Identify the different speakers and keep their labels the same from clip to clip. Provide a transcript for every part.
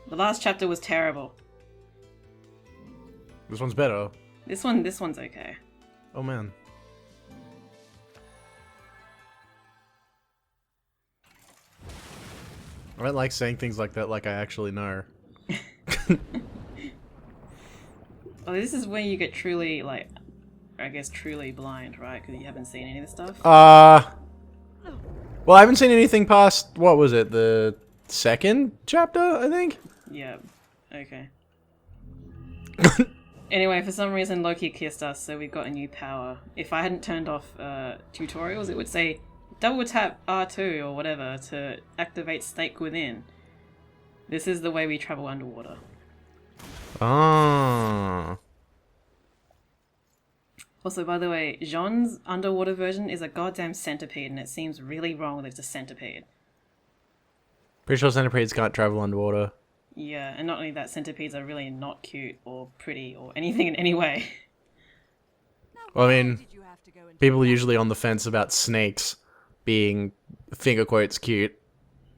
Speaker 1: The last chapter was terrible.
Speaker 2: This one's better.
Speaker 1: This one's okay.
Speaker 2: Oh man. I don't like saying things like that like I actually know.
Speaker 1: Oh, this is when you get truly, like, I guess truly blind, right? Because you haven't seen any of this stuff.
Speaker 2: Well, I haven't seen anything past, what was it, the second chapter, I think?
Speaker 1: Yeah. Okay. Anyway, for some reason Loki kissed us, so we got a new power. If I hadn't turned off tutorials, it would say double tap R2 or whatever to activate Snake Within. This is the way we travel underwater.
Speaker 2: Ah.
Speaker 1: Also, by the way, Jean's underwater version is a goddamn centipede, and it seems really wrong that it's a centipede.
Speaker 2: Pretty sure centipedes can't travel underwater.
Speaker 1: Yeah, and not only that, centipedes are really not cute or pretty or anything in any way.
Speaker 2: Well, I mean, people are usually on the fence about snakes being, finger quotes, cute.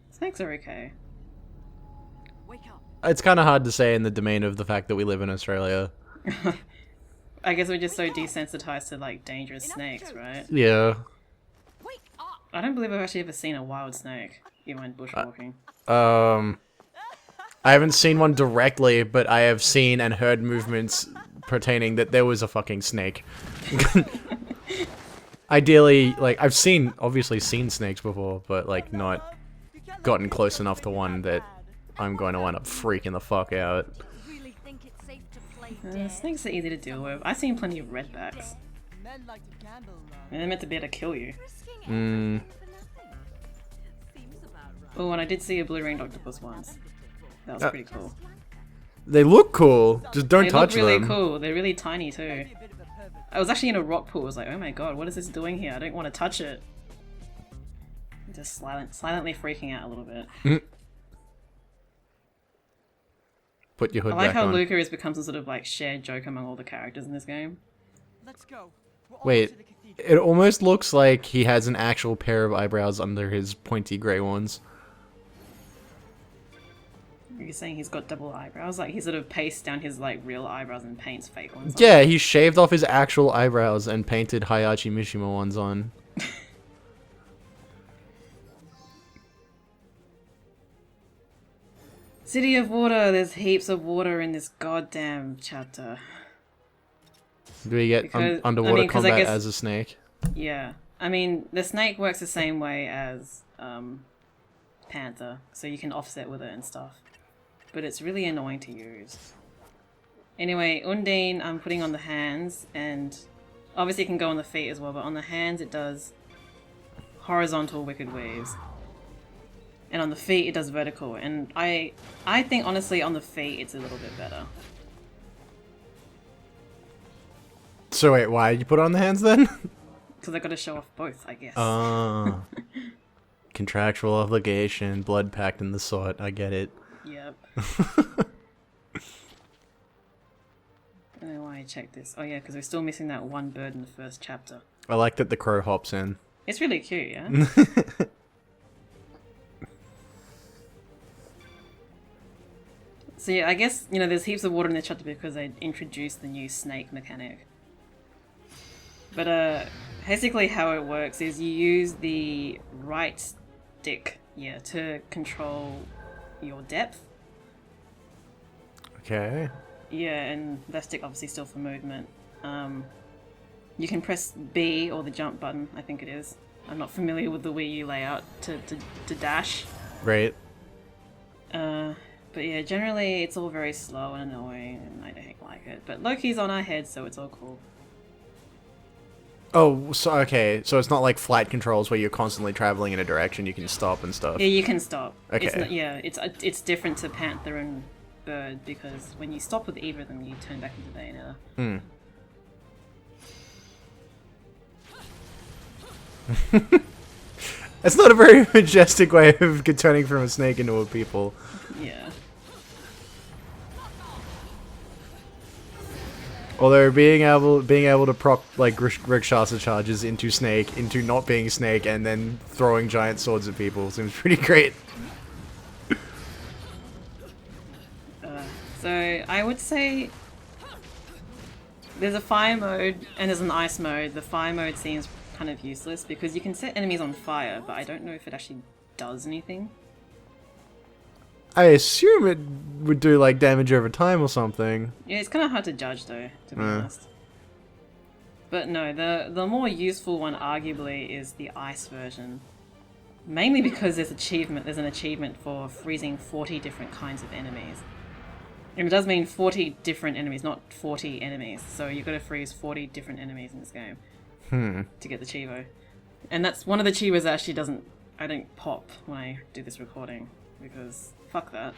Speaker 1: Snakes are okay.
Speaker 2: It's kind of hard to say in the domain of the fact that we live in Australia.
Speaker 1: I guess we're just so desensitized to, like, dangerous snakes, right?
Speaker 2: Yeah.
Speaker 1: I don't believe I've actually ever seen a wild snake, even when bushwalking.
Speaker 2: I haven't seen one directly, but I have seen and heard movements pertaining that there was a fucking snake. Ideally, like, I've obviously seen snakes before, but, like, not gotten close enough to one that I'm going to wind up freaking the fuck out.
Speaker 1: Snakes are easy to deal with. I've seen plenty of redbacks. They're meant to be able to kill you. Oh, and I did see a blue-ringed octopus once. That was pretty cool.
Speaker 2: They look cool, just don't touch them.
Speaker 1: They look really cool. They're really tiny too. I was actually in a rock pool. I was like, oh my god, what is this doing here? I don't want to touch it. Just silently freaking out a little bit.
Speaker 2: Put your hood
Speaker 1: I like
Speaker 2: back
Speaker 1: how
Speaker 2: on.
Speaker 1: Luca has become some sort of like shared joke among all the characters in this game.
Speaker 3: Let's go.
Speaker 2: Wait, it almost looks like he has an actual pair of eyebrows under his pointy grey ones.
Speaker 1: You're saying he's got double eyebrows? Like he sort of pastes down his like real eyebrows and paints fake ones on.
Speaker 2: Yeah, he shaved off his actual eyebrows and painted Hayachi Mishima ones on.
Speaker 1: City of Water, there's heaps of water in this goddamn chapter.
Speaker 2: Do we get underwater combat as a snake?
Speaker 1: Yeah. I mean, the snake works the same way as Panther, so you can offset with it and stuff. But it's really annoying to use. Anyway, Undine I'm putting on the hands, and obviously it can go on the feet as well, but on the hands it does horizontal wicked waves. And on the feet it does vertical, and I think honestly on the feet it's a little bit better.
Speaker 2: So wait, why did you put it on the hands then?
Speaker 1: Because I gotta show off both, I guess.
Speaker 2: Contractual obligation, blood pact in the sort, I get it.
Speaker 1: Yep. I don't know why I checked this. Oh yeah, because we're still missing that one bird in the first chapter.
Speaker 2: I like that the crow hops in.
Speaker 1: It's really cute, yeah? So yeah, I guess, you know, there's heaps of water in this chapter because they introduced the new snake mechanic. But basically how it works is you use the right stick, yeah, to control your depth.
Speaker 2: Okay.
Speaker 1: Yeah, and left stick obviously still for movement. You can press B or the jump button, I think it is. I'm not familiar with the Wii U layout to dash.
Speaker 2: Right.
Speaker 1: But yeah, generally it's all very slow and annoying, and I don't like it. But Loki's on our head, so it's all cool.
Speaker 2: Oh, so okay, so it's not like flight controls where you're constantly traveling in a direction, you can stop and stuff.
Speaker 1: Yeah, you can stop.
Speaker 2: Okay.
Speaker 1: It's not, yeah, it's different to Panther and Bird, because when you stop with either of them, you turn back into Bayonetta.
Speaker 2: It's not a very majestic way of turning from a snake into a people.
Speaker 1: Yeah.
Speaker 2: Although being able to proc like Rikshasa charges into Snake, into not being Snake, and then throwing giant swords at people seems pretty great.
Speaker 1: So I would say there's a fire mode and there's an ice mode. The fire mode seems kind of useless because you can set enemies on fire, but I don't know if it actually does anything.
Speaker 2: I assume it would do like damage over time or something.
Speaker 1: Yeah, it's kind of hard to judge though, to be honest. But no, the more useful one arguably is the ice version. Mainly because there's an achievement for freezing 40 different kinds of enemies. And it does mean 40 different enemies, not 40 enemies. So you've got to freeze 40 different enemies in this game to get the Chivo. And that's one of the Chivos that actually I don't pop when I do this recording. Because fuck that.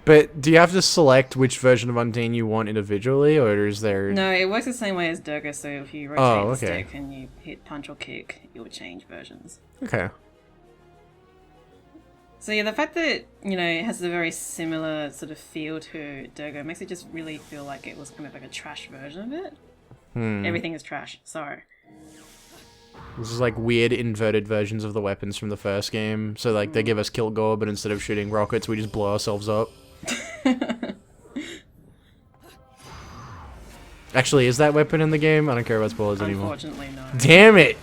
Speaker 2: But do you have to select which version of Undine you want individually, or is there...
Speaker 1: No, it works the same way as Durga, so if you rotate the stick and you hit punch or kick, it will change versions.
Speaker 2: Okay.
Speaker 1: So yeah, the fact that, you know, it has a very similar sort of feel to Durga makes it just really feel like it was kind of like a trash version of it. Everything is trash, sorry.
Speaker 2: This is like weird inverted versions of the weapons from the first game. So like they give us kill gore, but instead of shooting rockets, we just blow ourselves up. Actually, is that weapon in the game? I don't care about spoilers anymore.
Speaker 1: Unfortunately, no.
Speaker 2: Damn it!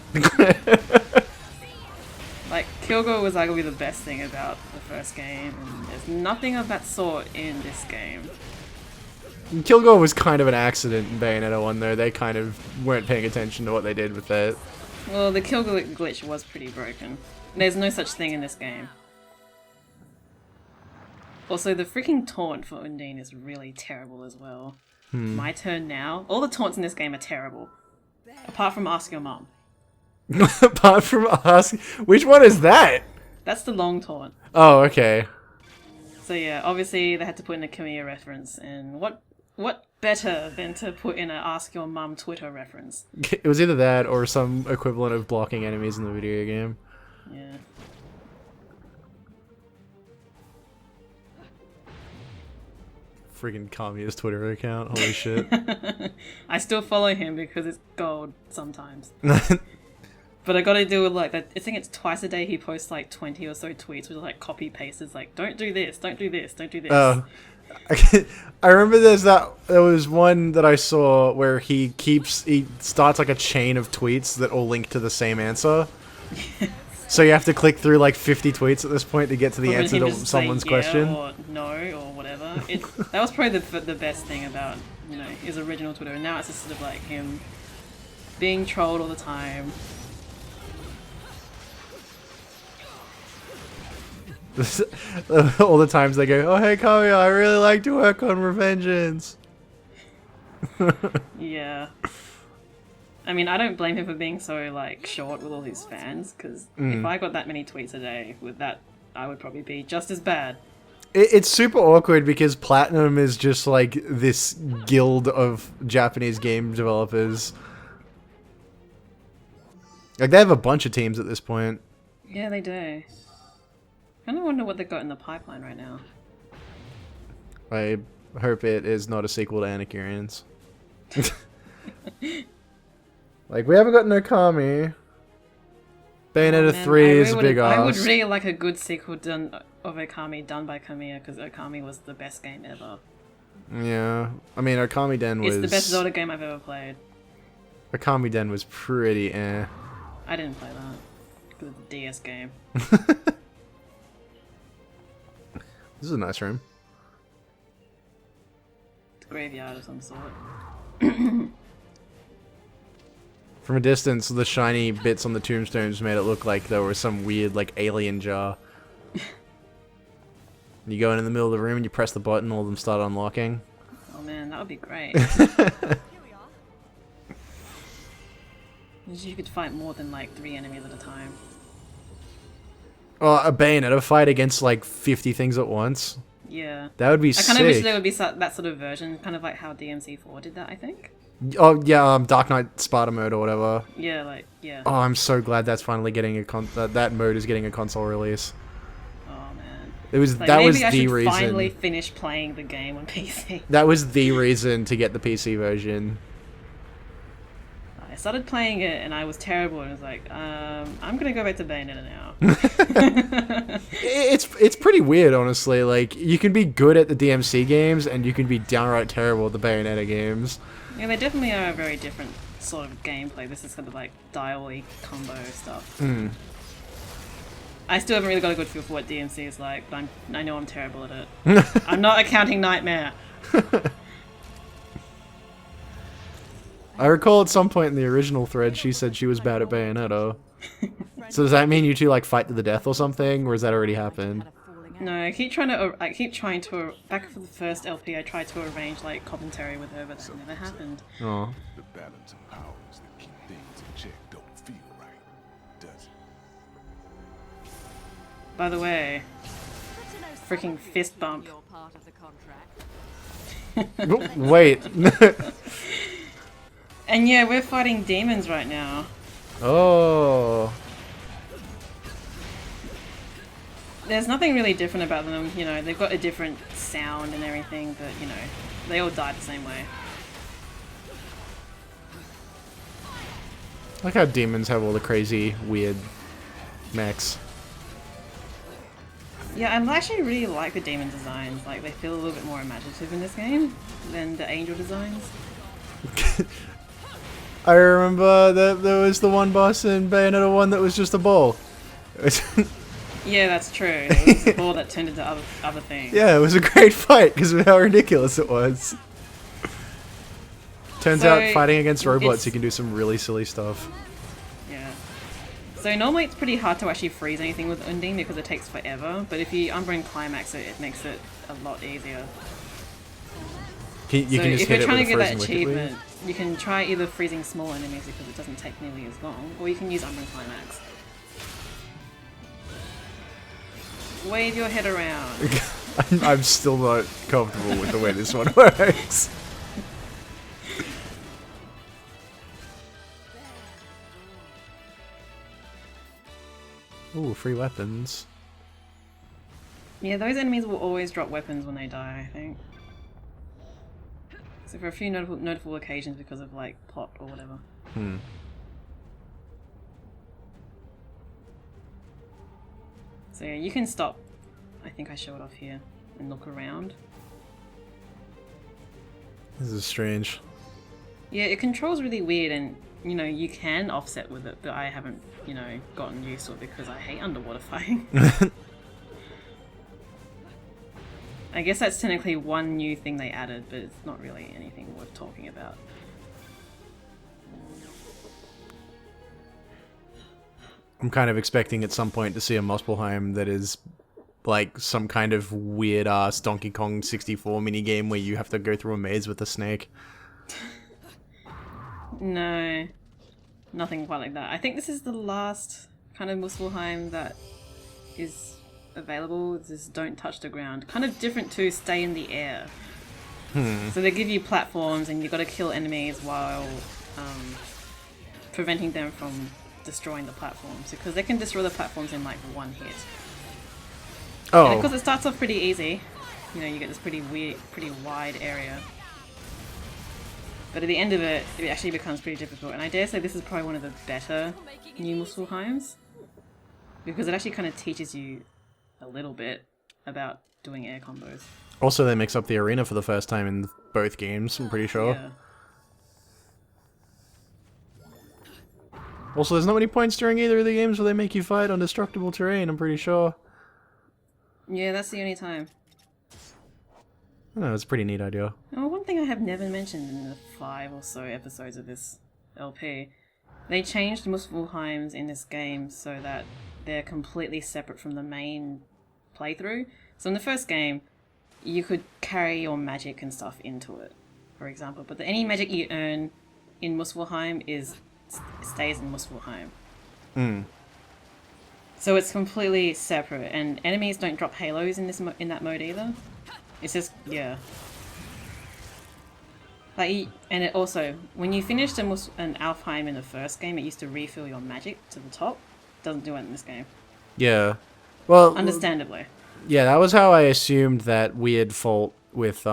Speaker 1: Like, Kilgore was arguably the best thing about the first game, and there's nothing of that sort in this game.
Speaker 2: Kilgore was kind of an accident in Bayonetta 1 though. They kind of weren't paying attention to what they did with that.
Speaker 1: Well, the Kilgore glitch was pretty broken. There's no such thing in this game. Also, the freaking taunt for Undine is really terrible as well. My turn now. All the taunts in this game are terrible. Apart from Ask Your Mum.
Speaker 2: Apart from Ask... Which one is that?
Speaker 1: That's the long taunt.
Speaker 2: Oh, okay.
Speaker 1: So yeah, obviously they had to put in a Kamiya reference, and what better than to put in a Ask Your Mum Twitter reference?
Speaker 2: It was either that or some equivalent of blocking enemies in the video game.
Speaker 1: Yeah.
Speaker 2: Freaking Kamiya's Twitter account, holy shit.
Speaker 1: I still follow him because it's gold sometimes. But I gotta do it like that. I think it's twice a day he posts like 20 or so tweets with like copy pastes. It's like, don't do this, don't do this, don't do this.
Speaker 2: I remember there was one that I saw where he starts like a chain of tweets that all link to the same answer. So you have to click through like 50 tweets at this point to get to the answer to someone's question.
Speaker 1: Or no, or whatever. That was probably the best thing about, you know, his original Twitter. And now it's just sort of like him being trolled all the time.
Speaker 2: All the times they go, oh hey Kamiya, I really like to work on Revengeance.
Speaker 1: Yeah. I mean, I don't blame him for being so, like, short with all his fans, because if I got that many tweets a day with that, I would probably be just as bad.
Speaker 2: It's super awkward because Platinum is just, like, this guild of Japanese game developers. Like, they have a bunch of teams at this point.
Speaker 1: Yeah, they do. I kind of wonder what they've got in the pipeline right now.
Speaker 2: I hope it is not a sequel to Anarchurians. Like, we haven't got Okami. Bayonetta 3 is a big ass.
Speaker 1: I would really like a good sequel of Okami done by Kamiya, because Okami was the best game ever.
Speaker 2: Yeah. I mean, Okami Den was...
Speaker 1: It's the best Zelda game I've ever played.
Speaker 2: Okami Den was pretty eh.
Speaker 1: I didn't play that. Because it's a DS game.
Speaker 2: This is a nice room.
Speaker 1: It's a graveyard of some sort.
Speaker 2: From a distance, the shiny bits on the tombstones made it look like there was some weird, like, alien jar. You go in the middle of the room and you press the button, all of them start unlocking.
Speaker 1: Oh man, that would be great. You could fight more than, like, 3 enemies at a time.
Speaker 2: Oh, a Bayonetta fight against, like, 50 things at once?
Speaker 1: Yeah.
Speaker 2: That would be sick.
Speaker 1: I kind of wish there would be that sort of version, kind of like how DMC4 did that, I think.
Speaker 2: Oh, yeah, Dark Knight Sparta mode or whatever.
Speaker 1: Yeah, like, yeah.
Speaker 2: Oh, I'm so glad that's finally getting that mode is getting a console release.
Speaker 1: Oh, man.
Speaker 2: It was,
Speaker 1: like,
Speaker 2: that
Speaker 1: maybe
Speaker 2: was
Speaker 1: I
Speaker 2: the
Speaker 1: should
Speaker 2: reason.
Speaker 1: finally finish playing the game on PC.
Speaker 2: That was the reason to get the PC version.
Speaker 1: I started playing it and I was terrible, and I was like, I'm gonna go back to Bayonetta now.
Speaker 2: It's pretty weird, honestly. Like, you can be good at the DMC games, and you can be downright terrible at the Bayonetta games.
Speaker 1: Yeah, they definitely are a very different sort of gameplay. This is kind of like dial-y combo stuff. I still haven't really got a good feel for what DMC is like, but I know I'm terrible at it. I'm not Accounting Nightmare.
Speaker 2: I recall at some point in the original thread she said she was bad at Bayonetta. So does that mean you two like fight to the death or something, or has that already happened?
Speaker 1: No, I keep trying to. Back for the first LP, I tried to arrange like commentary with her, but that never happened.
Speaker 2: Oh.
Speaker 3: The balance of powers that keep things in check don't feel right, does it?
Speaker 1: By the way, freaking fist bump.
Speaker 2: Wait.
Speaker 1: And yeah, we're fighting demons right now.
Speaker 2: Oh.
Speaker 1: There's nothing really different about them, you know, they've got a different sound and everything, but you know, they all die the same way.
Speaker 2: I like how demons have all the crazy, weird mechs.
Speaker 1: Yeah, I actually really like the demon designs, like they feel a little bit more imaginative in this game than the angel designs.
Speaker 2: I remember that there was the one boss in Bayonetta 1 that was just a ball.
Speaker 1: Yeah, that's true. It was a ball that turned into other things.
Speaker 2: Yeah, it was a great fight because of how ridiculous it was. Turns out fighting against robots, you can do some really silly stuff.
Speaker 1: Yeah. So normally it's pretty hard to actually freeze anything with Undine because it takes forever, but if you Umbra and Climax it, it makes it a lot easier.
Speaker 2: You can just
Speaker 1: if
Speaker 2: hit
Speaker 1: you're trying
Speaker 2: it
Speaker 1: to get
Speaker 2: with
Speaker 1: that
Speaker 2: a frozen
Speaker 1: achievement,
Speaker 2: wicked
Speaker 1: you can try either freezing small enemies because it doesn't take nearly as long, or you can use Umbra and Climax. Wave your head around.
Speaker 2: I'm still not comfortable with the way this one works. Ooh, free weapons.
Speaker 1: Yeah, those enemies will always drop weapons when they die, I think. So for a few notable occasions because of like plot or whatever. So yeah, you can stop. I think I show it off here and look around.
Speaker 2: This is strange.
Speaker 1: Yeah, it controls really weird, and you know you can offset with it, but I haven't, you know, gotten used to it because I hate underwater fighting. I guess that's technically one new thing they added, but it's not really anything worth talking about.
Speaker 2: I'm kind of expecting at some point to see a Muspelheim that is like some kind of weird ass Donkey Kong 64 minigame where you have to go through a maze with a snake.
Speaker 1: No, nothing quite like that. I think this is the last kind of Muspelheim that is available. This is Don't Touch the Ground. Kind of different to Stay in the Air. So they give you platforms and you've got to kill enemies while preventing them from destroying the platforms, because they can destroy the platforms in like one hit.
Speaker 2: Oh.
Speaker 1: And of course it starts off pretty easy. You know, you get this pretty wide area. But at the end of it, it actually becomes pretty difficult. And I dare say this is probably one of the better new Muspelheims, because it actually kind of teaches you a little bit about doing air combos.
Speaker 2: Also, they mix up the arena for the first time in both games, I'm pretty sure.
Speaker 1: Yeah.
Speaker 2: Also, there's not many points during either of the games where they make you fight on destructible terrain, I'm pretty sure.
Speaker 1: Yeah, that's the only time.
Speaker 2: Oh, it's a pretty neat idea.
Speaker 1: Oh, one thing I have never mentioned in the 5 or so episodes of this LP, they changed Muspelheims in this game so that they're completely separate from the main playthrough. So in the first game, you could carry your magic and stuff into it, for example, but any magic you earn in Muspelheim stays in Muspelheim. So it's completely separate, and enemies don't drop halos in that mode either. It's just, yeah. Like, and it also, when you finished an Alfheim in the first game, it used to refill your magic to the top. Doesn't do it in this game.
Speaker 2: Yeah. Well,
Speaker 1: understandably.
Speaker 2: Yeah, that was how I assumed that weird fault with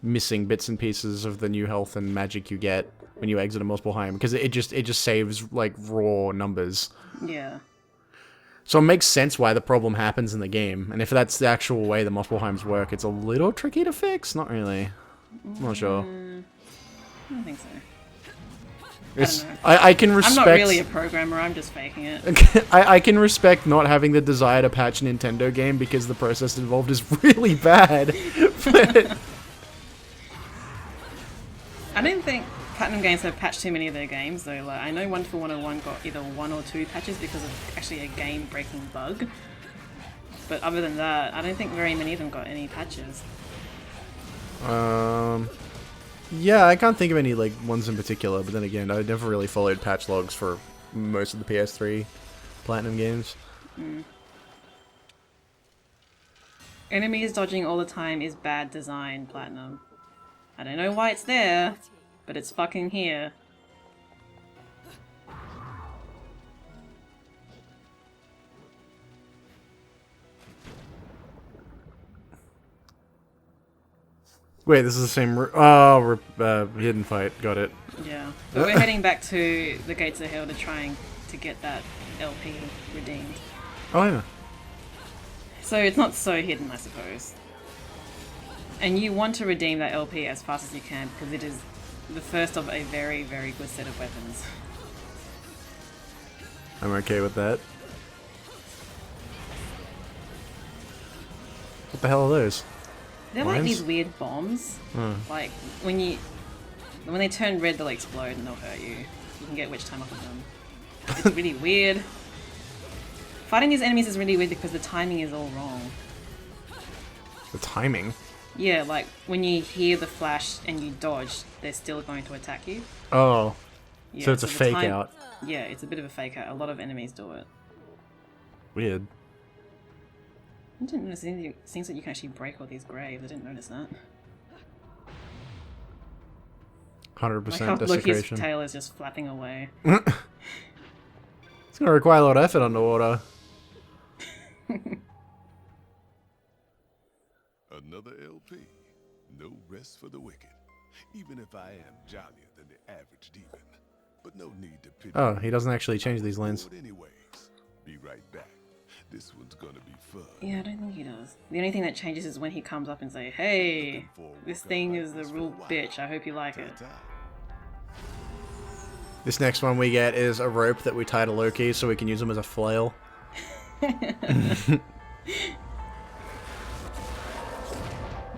Speaker 2: missing bits and pieces of the new health and magic you get when you exit a Muspelheim, because it just saves like raw numbers.
Speaker 1: Yeah.
Speaker 2: So it makes sense why the problem happens in the game, and if that's the actual way the Muspelheims work, it's a little tricky to fix. Not really. I'm not sure.
Speaker 1: I don't think so.
Speaker 2: It's,
Speaker 1: I don't know.
Speaker 2: I can respect.
Speaker 1: I'm not really a programmer. I'm just faking it.
Speaker 2: I can respect not having the desire to patch a Nintendo game because the process involved is really bad. But
Speaker 1: I don't think Platinum Games have patched too many of their games though. Like I know Wonderful 101 got either 1 or 2 patches because of actually a game-breaking bug. But other than that, I don't think very many of them got any patches.
Speaker 2: Yeah, I can't think of any like ones in particular. But then again, I never really followed patch logs for most of the PS3 Platinum games.
Speaker 1: Enemies dodging all the time is bad design, Platinum. I don't know why it's there, but it's fucking here.
Speaker 2: Wait, this is the same. Hidden fight. Got it.
Speaker 1: Yeah, but we're heading back to the Gates of Hell to try to get that LP redeemed.
Speaker 2: Oh yeah.
Speaker 1: So it's not so hidden, I suppose. And you want to redeem that LP as fast as you can because it is the first of a very, very good set of weapons.
Speaker 2: I'm okay with that. What the hell are those?
Speaker 1: They're like these weird bombs. Like when they turn red, they'll explode and they'll hurt you. You can get witch time off of them. It's really weird. Fighting these enemies is really weird because the timing is all wrong.
Speaker 2: The timing?
Speaker 1: Yeah, like when you hear the flash and you dodge, they're still going to attack you.
Speaker 2: Oh.
Speaker 1: Yeah,
Speaker 2: so it's a
Speaker 1: the
Speaker 2: fake out.
Speaker 1: Yeah, it's a bit of a fake out. A lot of enemies do it.
Speaker 2: Weird.
Speaker 1: I didn't notice anything. It seems like you can actually break all these graves. I didn't notice that.
Speaker 2: 100%
Speaker 1: Like how Loki's
Speaker 2: desecration.
Speaker 1: tail is just flapping away.
Speaker 2: It's gonna require a lot of effort underwater.
Speaker 3: Another LP. No rest for the wicked. Even if I am jollier than the average demon. But no need to pity.
Speaker 2: Oh, he doesn't actually change these lanes.
Speaker 3: Anyways, be right back. This one's gonna be fun.
Speaker 1: Yeah, I don't think he does. The only thing that changes is when he comes up and say, "Hey, this thing is the real bitch. I hope you like it."
Speaker 2: This next one we get is a rope that we tie to Loki so we can use him as a flail.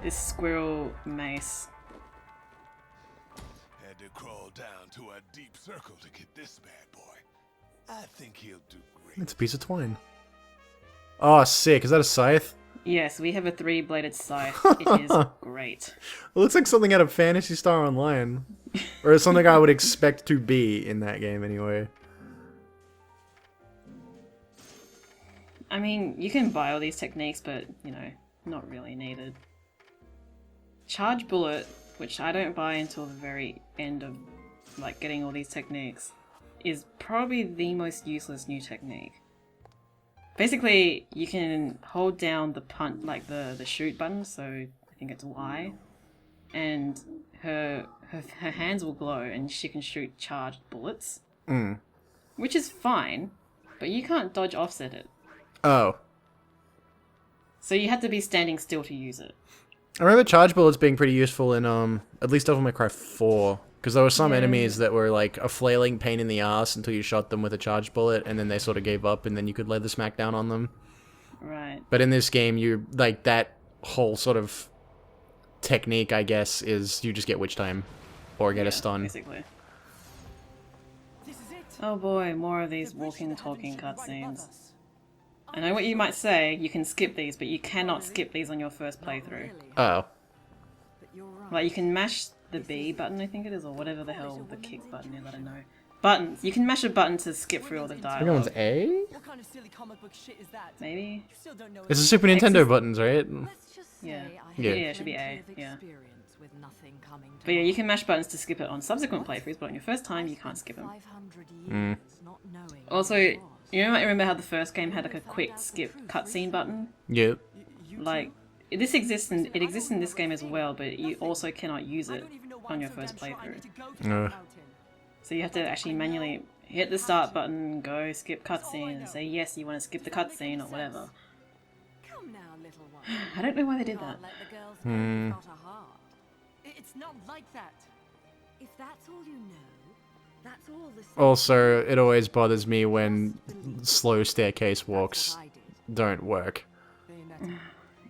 Speaker 1: This squirrel mace.
Speaker 3: Had to crawl down to a deep circle to get this bad boy. I think he'll do great.
Speaker 2: It's a piece of twine. Oh, sick. Is that a scythe?
Speaker 1: Yes, we have a 3-bladed scythe. It is great.
Speaker 2: It looks like something out of Phantasy Star Online. Or something I would expect to be in that game anyway.
Speaker 1: I mean, you can buy all these techniques, but, you know, not really needed. Charge Bullet, which I don't buy until the very end of, like, getting all these techniques, is probably the most useless new technique. Basically, you can hold down the punt, like the shoot button, so I think it's Y, and her hands will glow and she can shoot charged bullets. Which is fine, but you can't dodge offset it.
Speaker 2: Oh.
Speaker 1: So you have to be standing still to use it.
Speaker 2: I remember charge bullets being pretty useful in, at least Devil May Cry 4. Because there were some enemies that were like a flailing pain in the ass until you shot them with a charge bullet, and then they sort of gave up, and then you could lay the smack down on them.
Speaker 1: Right.
Speaker 2: But in this game, you like that whole sort of technique, I guess, is you just get witch time or get a stun.
Speaker 1: Basically. Oh boy, more of these walking, talking cutscenes. I know what you might say, you can skip these, but you cannot skip these on your first playthrough.
Speaker 2: Oh.
Speaker 1: Like, you can mash the B button, I think it is, or whatever the hell the kick button is, I don't know. Buttons. You can mash a button to skip through all the
Speaker 2: I think
Speaker 1: dialogue.
Speaker 2: that one's A?
Speaker 4: What kind of silly comic book shit is that?
Speaker 1: Maybe?
Speaker 4: You still don't know
Speaker 2: It's the Super Nintendo buttons, right?
Speaker 4: Let's just say
Speaker 1: Yeah.
Speaker 4: I
Speaker 2: Yeah.
Speaker 4: have
Speaker 1: Yeah, it should be
Speaker 4: plenty
Speaker 1: A,
Speaker 4: of
Speaker 1: yeah.
Speaker 4: experience with nothing coming to
Speaker 1: But yeah, you can mash buttons to skip it on subsequent playthroughs, but on your first time, you can't skip them.
Speaker 4: 500 years, not knowing
Speaker 1: Also,
Speaker 4: who it was.
Speaker 1: you might remember how the first game had like a quick skip cutscene button?
Speaker 2: Yep.
Speaker 1: Like, this exists in, it exists in this game as well, but you also cannot use it on your first playthrough. So you have to actually manually hit the start button, go skip cutscene, and say yes, you want to skip the cutscene or whatever.
Speaker 4: Come now, little one.
Speaker 1: I don't know why they did that.
Speaker 4: Can't let the girls know you've got a heart. It's not like that. If that's all you know, that's all the same.
Speaker 2: Also, it always bothers me when slow staircase walks
Speaker 4: That's what I did.
Speaker 2: don't work.
Speaker 4: Bayonetta.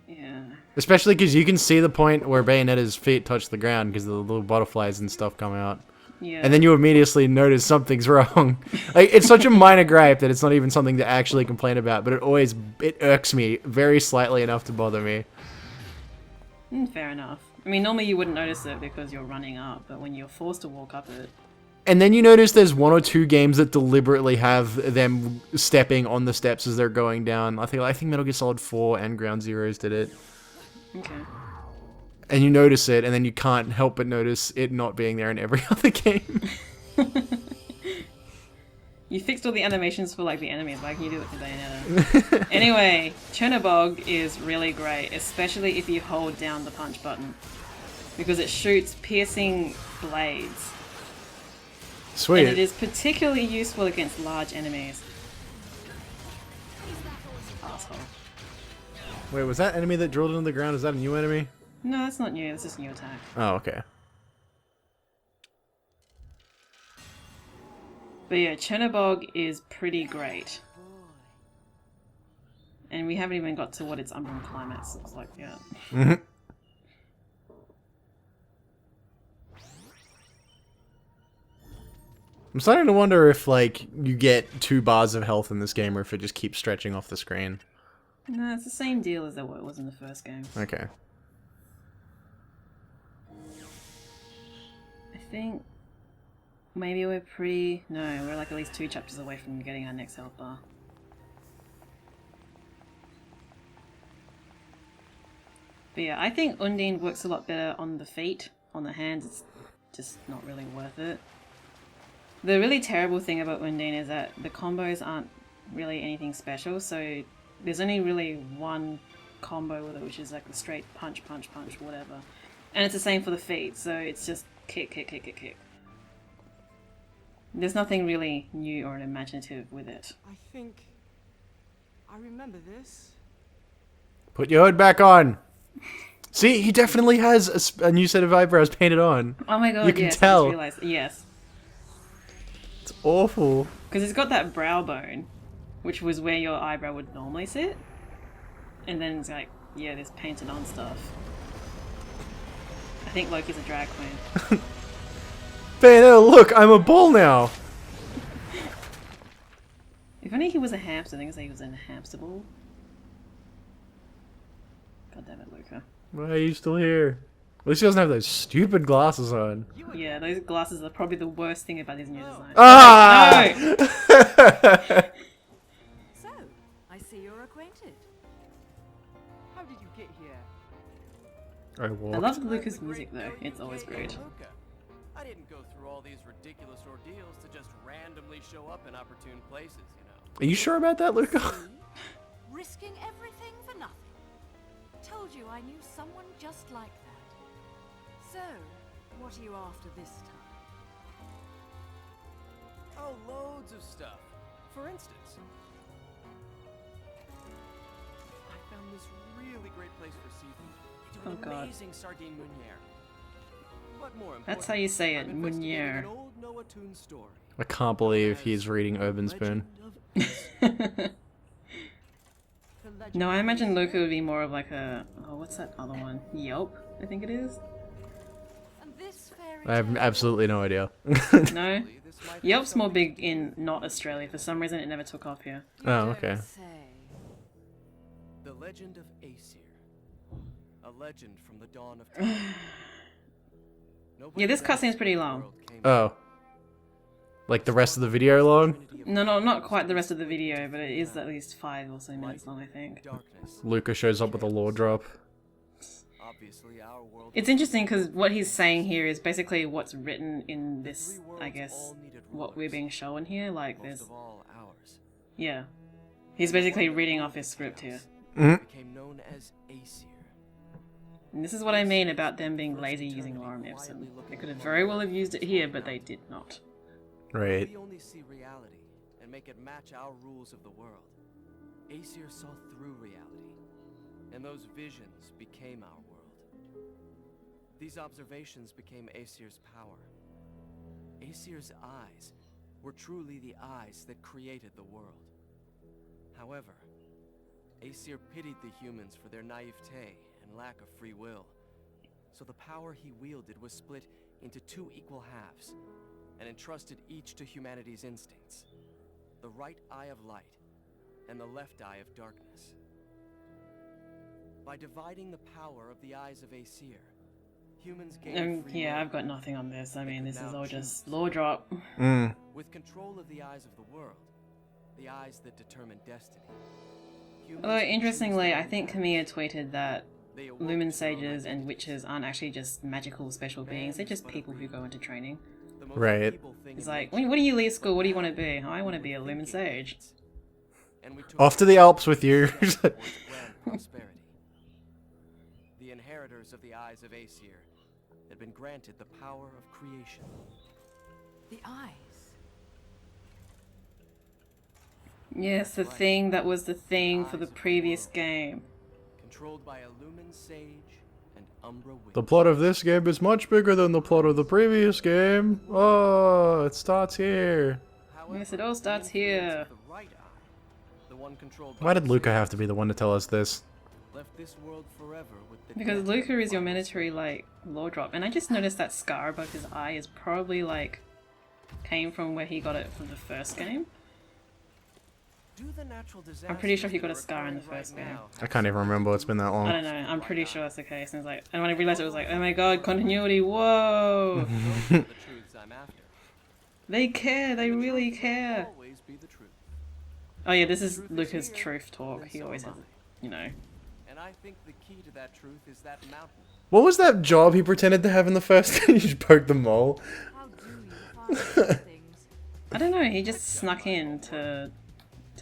Speaker 1: Yeah.
Speaker 2: Especially because you can see the point where Bayonetta's feet touch the ground because the little butterflies and stuff come out.
Speaker 1: Yeah.
Speaker 2: And then you immediately notice something's wrong. Like, it's such a minor gripe that it's not even something to actually complain about, but it irks me very slightly enough to bother me.
Speaker 1: Fair enough. I mean, normally you wouldn't notice it because you're running up, but when you're forced to walk up it...
Speaker 2: And then you notice there's 1 or 2 games that deliberately have them stepping on the steps as they're going down. I think Metal Gear Solid 4 and Ground Zeroes did it.
Speaker 1: Okay.
Speaker 2: And you notice it, and then you can't help but notice it not being there in every other game.
Speaker 1: You fixed all the animations for, like, the enemies. Why can you do it for Bayonetta? Anyway, Chernobog is really great, especially if you hold down the punch button. Because it shoots piercing blades.
Speaker 2: Sweet.
Speaker 1: And it is particularly useful against large enemies. Asshole.
Speaker 2: Wait, was that enemy that drilled into the ground? Is that a new enemy?
Speaker 1: No, that's not new. That's just a new attack.
Speaker 2: Oh, okay.
Speaker 1: But yeah, Chernobog is pretty great. And we haven't even got to what its Umbran climax looks like yet.
Speaker 2: I'm starting to wonder if, like, you get 2 bars of health in this game or if it just keeps stretching off the screen.
Speaker 1: No, it's the same deal as it was in the first game.
Speaker 2: Okay.
Speaker 1: I think maybe we're pretty... No, we're like at least 2 chapters away from getting our next health bar. But yeah, I think Undine works a lot better on the feet. On the hands, it's just not really worth it. The really terrible thing about Undine is that the combos aren't really anything special, so there's only really one combo with it, which is like the straight punch, punch, punch, whatever. And it's the same for the feet, so it's just kick, kick, kick, kick, kick. There's nothing really new or imaginative with it.
Speaker 5: I think I remember this.
Speaker 2: Put your hood back on! See, he definitely has a new set of eyebrows painted on.
Speaker 1: Oh my god,
Speaker 2: You can
Speaker 1: yes,
Speaker 2: tell.
Speaker 1: I just realized. Yes.
Speaker 2: It's awful.
Speaker 1: Because it's got that brow bone, which was where your eyebrow would normally sit. And then it's like, yeah, this painted on stuff. I think Loki's a drag queen.
Speaker 2: Bayonetta, look, I'm a bull now!
Speaker 1: If only he was a hamster, I think he was in a hamster ball. God damn it, Luca.
Speaker 2: Why are you still here? At least he doesn't have those stupid glasses on.
Speaker 1: Yeah, those glasses are probably the worst thing about his new design.
Speaker 2: Ah!
Speaker 1: No!
Speaker 4: So, I see you're acquainted.
Speaker 5: How did you get here?
Speaker 2: I
Speaker 1: I
Speaker 2: walked.
Speaker 1: love Luca's music though, it's always great.
Speaker 5: I didn't go through all these ridiculous ordeals to just randomly show up in opportune places, you know.
Speaker 2: Are you sure about that, Luca?
Speaker 4: Risking everything for nothing. Told you I knew someone just like that. So, what are you after this time?
Speaker 5: Oh, loads of stuff. For instance, I found this really great place for seafood. They do an
Speaker 1: Oh, God.
Speaker 5: amazing sardine meuniere. But more
Speaker 1: That's how you say it,
Speaker 5: I'm investigating
Speaker 1: Meuniere.
Speaker 5: an old Noah Toon store.
Speaker 2: I can't believe he's reading Urban Spoon.
Speaker 1: No, I imagine Luca would be more of like a... Oh, what's that other one? Yelp, I think it is?
Speaker 4: And this fairy
Speaker 2: I have
Speaker 4: tale-
Speaker 2: absolutely no idea.
Speaker 1: No? Yelp's more big in not Australia. For some reason it never took off here.
Speaker 4: You
Speaker 2: Oh,
Speaker 4: don't
Speaker 2: okay.
Speaker 4: say.
Speaker 5: The Legend of Aesir. A legend from the dawn of time.
Speaker 1: Yeah, this cutscene's pretty long.
Speaker 2: Oh. Like the rest of the video long?
Speaker 1: No, not quite the rest of the video, but it is at least 5 or so minutes long, I think.
Speaker 5: Darkness.
Speaker 2: Luca shows up with a lore drop.
Speaker 5: Obviously, our world.
Speaker 1: It's interesting because what he's saying here is basically what's written in this, I guess, what we're being shown here. Like,
Speaker 5: Most
Speaker 1: there's...
Speaker 5: of all, ours.
Speaker 1: Yeah. He's basically reading off his script here.
Speaker 5: Became known as Aesir.
Speaker 1: And this is what I mean about them being lazy using lorem ipsum. They could have very well have used it here, but they did not.
Speaker 2: Right.
Speaker 5: We only see reality and make it match our rules of the world. Aesir saw through reality, and those visions became our world. These observations became Aesir's power. Aesir's eyes were truly the eyes that created the world. However, Aesir pitied the humans for their naivete and lack of free will. So the power he wielded was split into 2 equal halves, and entrusted each to humanity's instincts. The right eye of light, and the left eye of darkness. By dividing the power of the eyes of Aesir, humans gained free
Speaker 1: Yeah,
Speaker 5: will.
Speaker 1: I've got nothing on this. I mean, this is
Speaker 5: Now
Speaker 1: all
Speaker 5: choose.
Speaker 1: just lore drop.
Speaker 5: With control of the eyes of the world, the eyes that determine destiny. humans
Speaker 1: Although,
Speaker 5: can choose
Speaker 1: interestingly,
Speaker 5: their
Speaker 1: I
Speaker 5: own
Speaker 1: think
Speaker 5: path.
Speaker 1: Kamiya tweeted that
Speaker 5: They awoke
Speaker 1: lumen
Speaker 5: to their own
Speaker 1: sages and
Speaker 5: identities.
Speaker 1: witches aren't actually just magical special beings, they're just people who go into training.
Speaker 5: The most
Speaker 2: Right.
Speaker 5: feeble thing
Speaker 1: It's
Speaker 5: in
Speaker 1: like,
Speaker 5: nature
Speaker 1: when do you leave school? What do you want to
Speaker 5: is
Speaker 1: be? I want to be a lumen sage.
Speaker 5: And we took
Speaker 2: Off to the Alps with you.
Speaker 5: towards grand prosperity. The inheritors of the eyes of Aesir had been granted the power of creation.
Speaker 4: The eyes.
Speaker 1: Yes, the
Speaker 5: Right.
Speaker 1: thing that was the thing for the
Speaker 5: Eyes of the
Speaker 1: previous
Speaker 5: world.
Speaker 1: game.
Speaker 5: Controlled by a lumen sage and Umbra witch.
Speaker 2: The plot of this game is much bigger than the plot of the previous game. Oh, it starts here.
Speaker 5: However,
Speaker 1: Yes, it all
Speaker 5: the
Speaker 1: starts
Speaker 5: influence
Speaker 1: here.
Speaker 5: of the right eye, the one controlled by
Speaker 2: Why did
Speaker 5: the
Speaker 2: Luca
Speaker 5: sage,
Speaker 2: have to be the one to tell us this?
Speaker 5: left this world forever with the
Speaker 1: Because
Speaker 5: death
Speaker 1: Luca
Speaker 5: of
Speaker 1: is your
Speaker 5: the
Speaker 1: mandatory, like, lore drop. And I just noticed that scar above his eye is probably, like, came from where he got it from the first game.
Speaker 5: Do the natural
Speaker 1: I'm pretty sure he
Speaker 5: disasters
Speaker 1: got a
Speaker 5: that are
Speaker 1: scar in the
Speaker 5: occurring
Speaker 1: first
Speaker 5: right
Speaker 1: game.
Speaker 5: now
Speaker 2: I can't even remember. It's been that
Speaker 1: I
Speaker 2: long.
Speaker 1: don't know, I'm pretty sure that's the case. And it's like, and when I realized it was like, oh my god, continuity, whoa!
Speaker 5: Those are the truths I'm after.
Speaker 1: They care, they
Speaker 5: And the
Speaker 1: really
Speaker 5: truth will
Speaker 1: care.
Speaker 5: always be the truth.
Speaker 1: Oh yeah, this is
Speaker 5: Truth is
Speaker 1: Luca's
Speaker 5: here,
Speaker 1: truth talk.
Speaker 5: and
Speaker 1: He
Speaker 5: so
Speaker 1: always
Speaker 5: am
Speaker 1: has,
Speaker 5: I.
Speaker 1: you know.
Speaker 5: And I think the key to that truth is that mountain.
Speaker 2: What was that job he pretended to have in the first game? He just poked the mole.
Speaker 4: How do you find these things?
Speaker 1: I don't know, he just snuck in to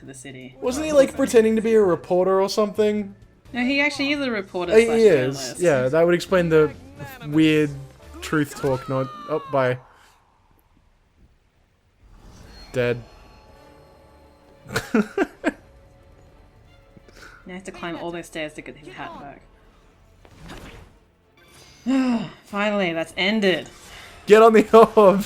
Speaker 1: the city.
Speaker 2: Wasn't he like pretending to be a reporter or something?
Speaker 1: No, he actually is a reporter
Speaker 2: He
Speaker 1: slash
Speaker 2: is.
Speaker 1: journalist.
Speaker 2: Yeah, that would explain the weird truth talk. Not. Oh, bye. Dead.
Speaker 1: Now he has to climb all those stairs to get his hat back. Finally, that's ended.
Speaker 2: Get on the orb.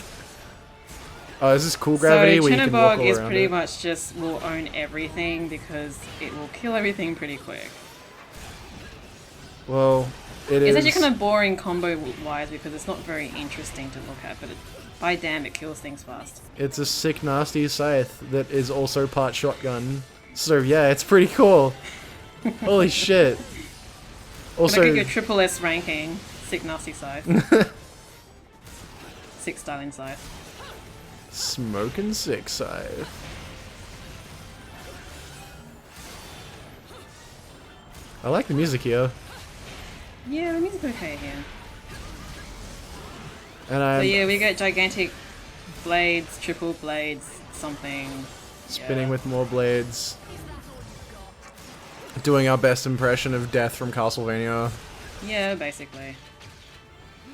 Speaker 2: Oh, is this cool gravity
Speaker 1: So
Speaker 2: where you can walk
Speaker 1: Chinnabog
Speaker 2: all
Speaker 1: is
Speaker 2: around
Speaker 1: pretty
Speaker 2: it?
Speaker 1: much just will own everything because it will kill everything pretty quick.
Speaker 2: Well, it
Speaker 1: It's
Speaker 2: is.
Speaker 1: actually kind of boring combo wise because it's not very interesting to look at, but by damn, it kills things fast.
Speaker 2: It's a sick, nasty scythe that is also part shotgun. So yeah, it's pretty cool. Holy shit.
Speaker 1: Also,
Speaker 2: Also,
Speaker 1: look at your triple S ranking. Sick nasty scythe. Sick styling scythe.
Speaker 2: smoking sick scythe. I like the music here,
Speaker 1: Yeah, the music's okay here.
Speaker 2: and
Speaker 1: So
Speaker 2: I'm
Speaker 1: yeah, we get gigantic blades, triple blades, something.
Speaker 2: spinning
Speaker 1: yeah.
Speaker 2: with more blades. Doing our best impression of Death from Castlevania.
Speaker 1: Yeah, basically.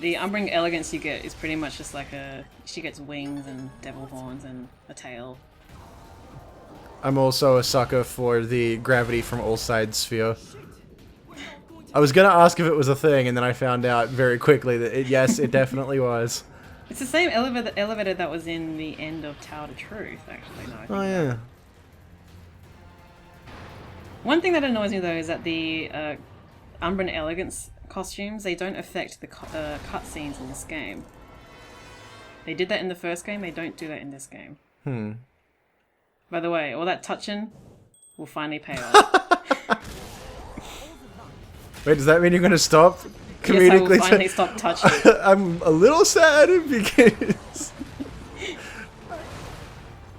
Speaker 1: The Umbring Elegance you get is pretty much just like a... She gets wings and devil horns and a tail.
Speaker 2: I'm also a sucker for the gravity from all sides sphere. I was gonna ask if it was a thing, and then I found out very quickly that yes, it definitely was.
Speaker 1: It's the same elevator that was in the end of Tower to Truth, actually. No, I think
Speaker 2: Oh yeah.
Speaker 1: One thing that annoys me though is that the Umbran Elegance costumes, they don't affect the cutscenes in this game. They did that in the first game, they don't do that in this game. By the way, all that touching will finally pay off.
Speaker 2: Wait, does that mean you're gonna stop
Speaker 1: Yes, I will
Speaker 2: comedically?
Speaker 1: finally stop touching.
Speaker 2: I'm a little sad because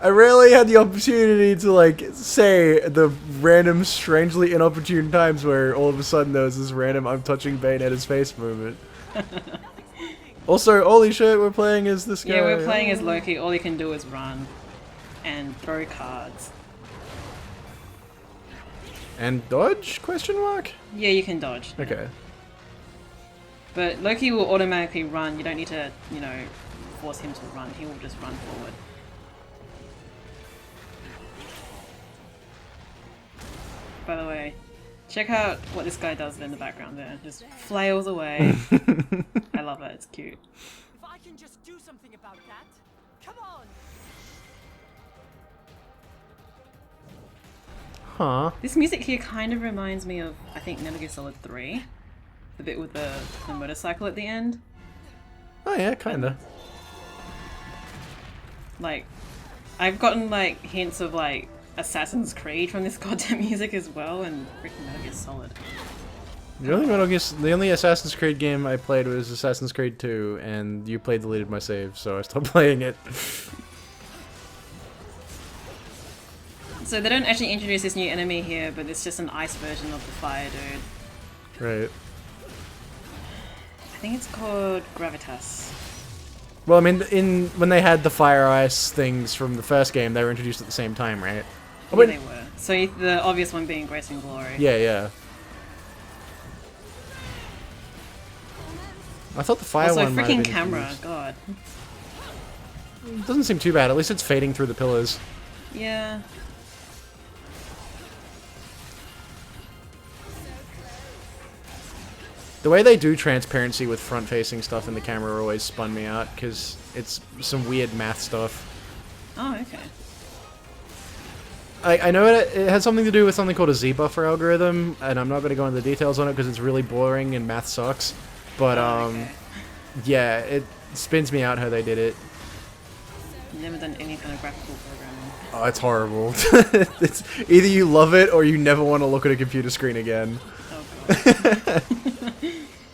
Speaker 2: I rarely had the opportunity to like say the random, strangely inopportune times where all of a sudden there was this random "I'm touching Bayonetta's face" moment. Also, holy shit, we're playing as this guy.
Speaker 1: Yeah, we're playing as Loki, all he can do is run and throw cards.
Speaker 2: And dodge? Question mark.
Speaker 1: Yeah, you can dodge.
Speaker 2: Okay.
Speaker 1: But Loki will automatically run, you don't need to, you know, force him to run, he will just run forward. By the way, check out what this guy does in the background there. Just flails away. I love it. It's cute.
Speaker 6: If I can just do something about that. Come on.
Speaker 2: Huh.
Speaker 1: This music here kind of reminds me of, I think, Metal Gear Solid 3. The bit with the motorcycle at the end.
Speaker 2: Oh yeah, kinda.
Speaker 1: Like, I've gotten like hints of like Assassin's Creed from this goddamn music as well, and freaking Metal Gear Solid.
Speaker 2: The only Assassin's Creed game I played was Assassin's Creed 2, and you deleted my save, so I stopped playing it.
Speaker 1: So they don't actually introduce this new enemy here, but it's just an ice version of the fire dude.
Speaker 2: Right.
Speaker 1: I think it's called Gravitas.
Speaker 2: Well, I mean, when they had the fire ice things from the first game, they were introduced at the same time, right?
Speaker 1: Yeah, they were. So the obvious one being Grace and Glory.
Speaker 2: Yeah, yeah. I thought the fire
Speaker 1: Also,
Speaker 2: one might have
Speaker 1: freaking
Speaker 2: been
Speaker 1: camera,
Speaker 2: introduced.
Speaker 1: god.
Speaker 2: It doesn't seem too bad. At least it's fading through the pillars.
Speaker 1: Yeah.
Speaker 2: The way they do transparency with front-facing stuff in the camera always spun me out, because it's some weird math stuff.
Speaker 1: Oh, okay.
Speaker 2: I know it has something to do with something called a Z-buffer algorithm, and I'm not going to go into the details on it because it's really boring and math sucks. But,
Speaker 1: okay.
Speaker 2: yeah, it spins me out how they did it.
Speaker 1: Never done any kind of graphical programming.
Speaker 2: Oh, it's horrible. It's either you love it or you never want to look at a computer screen again.
Speaker 1: Oh god.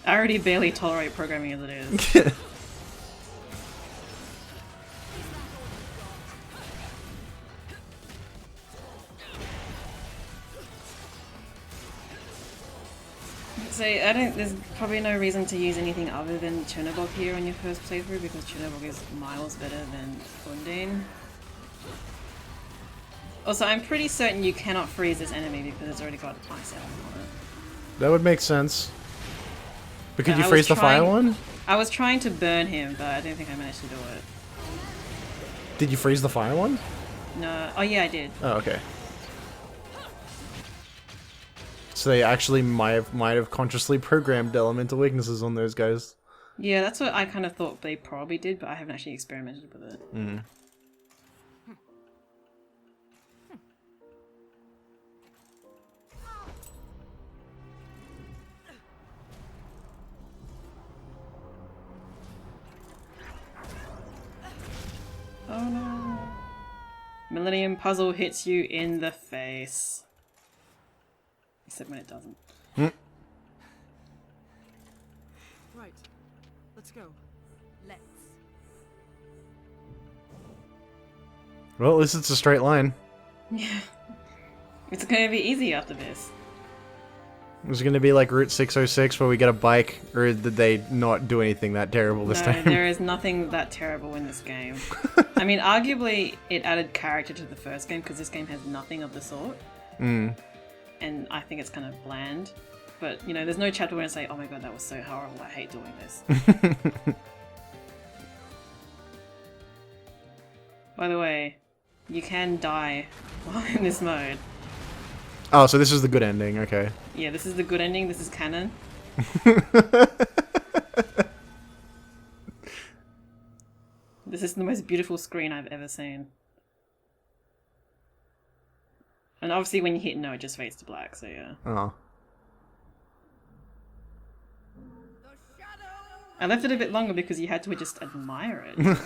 Speaker 1: I already barely tolerate programming as it is. So there's probably no reason to use anything other than Chernobog here on your first playthrough because Chernobog is miles better than Undine. Also, I'm pretty certain you cannot freeze this enemy because it's already got ice element on it.
Speaker 2: That would make sense. But could
Speaker 1: Yeah,
Speaker 2: you freeze the fire one?
Speaker 1: I was trying to burn him, but I don't think I managed to do it.
Speaker 2: Did you freeze the fire one?
Speaker 1: No. Oh yeah, I did.
Speaker 2: Oh, okay. So they actually might have consciously programmed elemental weaknesses on those guys.
Speaker 1: Yeah, that's what I kind of thought they probably did, but I haven't actually experimented with it.
Speaker 2: Mm.
Speaker 1: Oh no. Millennium Puzzle hits you in the face. Except when it doesn't.
Speaker 2: Mm.
Speaker 6: Right. Let's go.
Speaker 4: Let's.
Speaker 2: Well, at least it's a straight line.
Speaker 1: Yeah. It's gonna be easy after this.
Speaker 2: Is it going to be like Route 606 where we get a bike, or did they not do anything that terrible this
Speaker 1: No,
Speaker 2: time?
Speaker 1: there is nothing that terrible in this game. I mean, arguably, it added character to the first game because this game has nothing of the sort.
Speaker 2: Mm.
Speaker 1: And I think it's kind of bland. But, you know, there's no chapter where I say, oh my god, that was so horrible, I hate doing this. By the way, you can die while in this mode.
Speaker 2: Oh, so this is the good ending, okay.
Speaker 1: Yeah, this is the good ending, this is canon. This is the most beautiful screen I've ever seen. And obviously when you hit no, it just fades to black, so yeah.
Speaker 2: Oh.
Speaker 1: I left it a bit longer because you had to just admire it. You know?